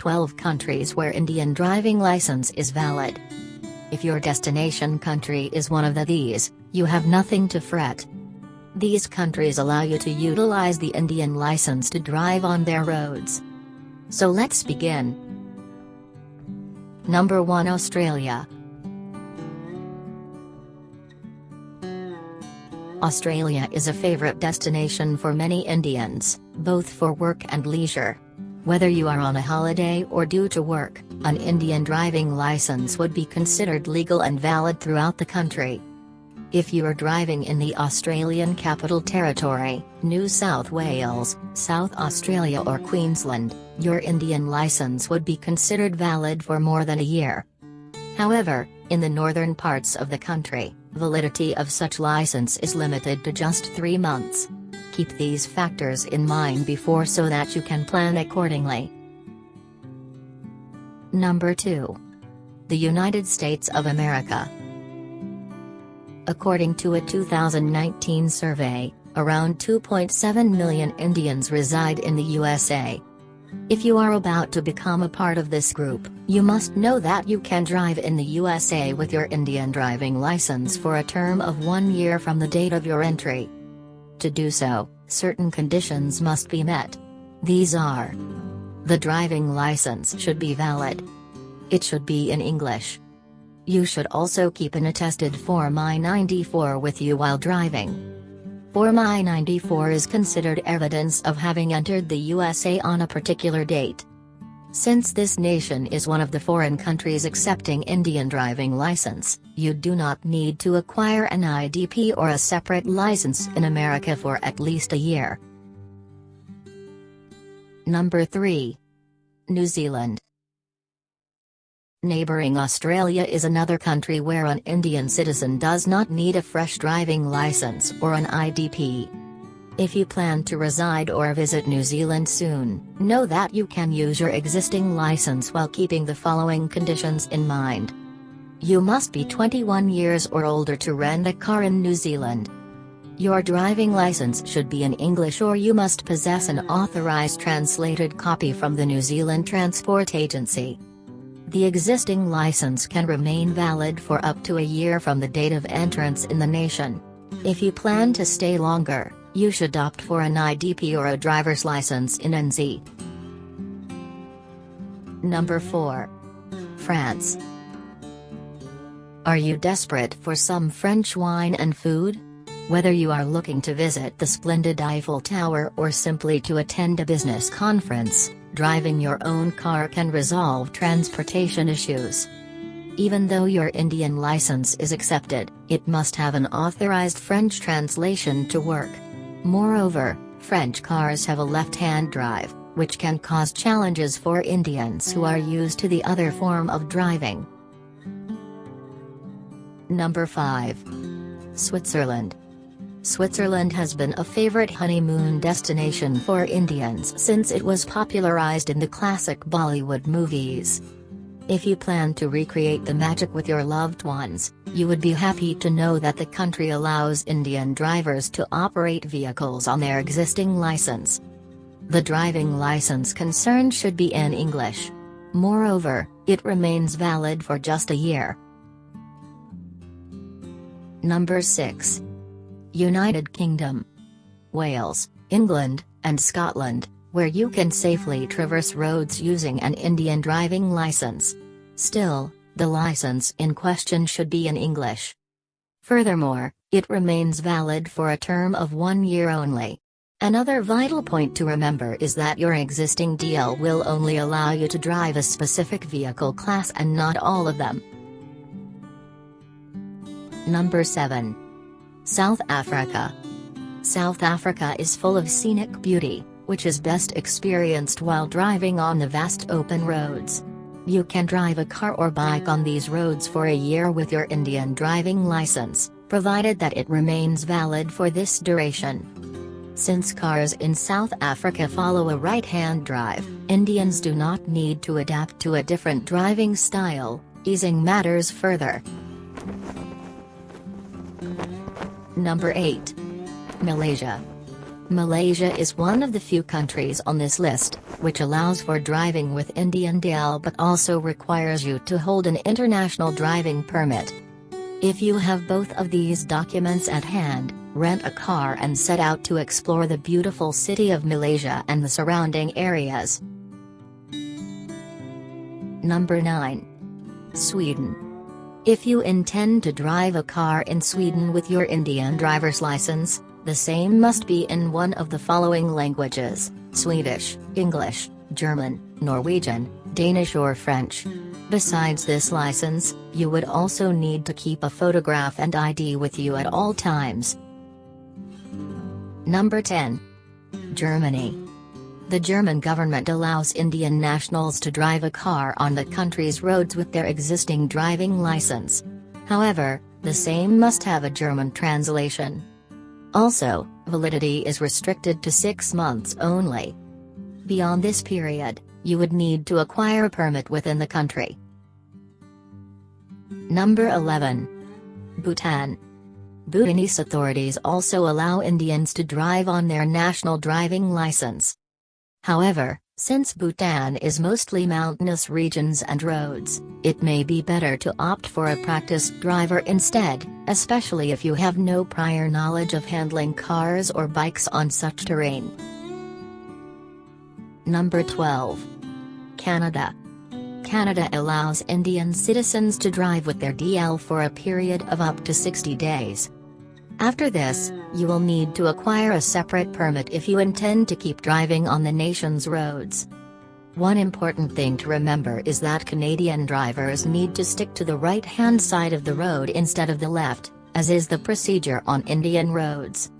12 countries where Indian driving license is valid. If your destination country is one of these, you have nothing to fret. These countries allow you to utilize the Indian license to drive on their roads. So let's begin. Number 1, Australia. Australia is a favorite destination for many Indians, both for work and leisure. Whether you are on a holiday or due to work, an Indian driving license would be considered legal and valid throughout the country. If you are driving in the Australian Capital Territory, New South Wales, South Australia or Queensland, your Indian license would be considered valid for more than a year. However, in the northern parts of the country, validity of such license is limited to just 3 months. Keep these factors in mind before so that you can plan accordingly. Number 2. The United States of America. According to a 2019 survey, around 2.7 million Indians reside in the USA. If you are about to become a part of this group, you must know that you can drive in the USA with your Indian driving license for a term of 1 year from the date of your entry. To do so, certain conditions must be met. These are: the driving license should be valid. It should be in English. You should also keep an attested Form I-94 with you while driving. Form I-94 is considered evidence of having entered the USA on a particular date. Since this nation is one of the foreign countries accepting Indian driving license, you do not need to acquire an IDP or a separate license in America for at least a year. Number 3. New Zealand. Neighboring Australia is another country where an Indian citizen does not need a fresh driving license or an IDP. If you plan to reside or visit New Zealand soon, know that you can use your existing license while keeping the following conditions in mind. You must be 21 years or older to rent a car in New Zealand. Your driving license should be in English or you must possess an authorized translated copy from the New Zealand Transport Agency. The existing license can remain valid for up to a year from the date of entrance in the nation. If you plan to stay longer, you should opt for an IDP or a driver's license in NZ. Number 4. France. Are you desperate for some French wine and food? Whether you are looking to visit the splendid Eiffel Tower or simply to attend a business conference, driving your own car can resolve transportation issues. Even though your Indian license is accepted, it must have an authorized French translation to work. Moreover, French cars have a left-hand drive, which can cause challenges for Indians who are used to the other form of driving. Number 5. Switzerland. Switzerland has been a favorite honeymoon destination for Indians since it was popularized in the classic Bollywood movies. If you plan to recreate the magic with your loved ones, you would be happy to know that the country allows Indian drivers to operate vehicles on their existing license. The driving license concerned should be in English. Moreover, it remains valid for just a year. Number 6. United Kingdom. Wales, England, and Scotland, where you can safely traverse roads using an Indian driving license. Still, the license in question should be in English. Furthermore, it remains valid for a term of 1 year only. Another vital point to remember is that your existing DL will only allow you to drive a specific vehicle class and not all of them. Number 7. South Africa. South Africa is full of scenic beauty, which is best experienced while driving on the vast open roads. You can drive a car or bike on these roads for a year with your Indian driving license, provided that it remains valid for this duration. Since cars in South Africa follow a right-hand drive, Indians do not need to adapt to a different driving style, easing matters further. Number 8. Malaysia. Malaysia is one of the few countries on this list, which allows for driving with Indian DL but also requires you to hold an international driving permit. If you have both of these documents at hand, rent a car and set out to explore the beautiful city of Malaysia and the surrounding areas. Number 9. Sweden. If you intend to drive a car in Sweden with your Indian driver's license, the same must be in one of the following languages: Swedish, English, German, Norwegian, Danish or French. Besides this license, you would also need to keep a photograph and ID with you at all times. Number 10. Germany. The German government allows Indian nationals to drive a car on the country's roads with their existing driving license. However, the same must have a German translation. Also, validity is restricted to 6 months only. Beyond this period, you would need to acquire a permit within the country. Number 11. Bhutan. Bhutanese authorities also allow Indians to drive on their national driving license. However, since Bhutan is mostly mountainous regions and roads, it may be better to opt for a practiced driver instead, especially if you have no prior knowledge of handling cars or bikes on such terrain. Number 12. Canada. Canada allows Indian citizens to drive with their DL for a period of up to 60 days. After this, you will need to acquire a separate permit if you intend to keep driving on the nation's roads. One important thing to remember is that Canadian drivers need to stick to the right-hand side of the road instead of the left, as is the procedure on Indian roads.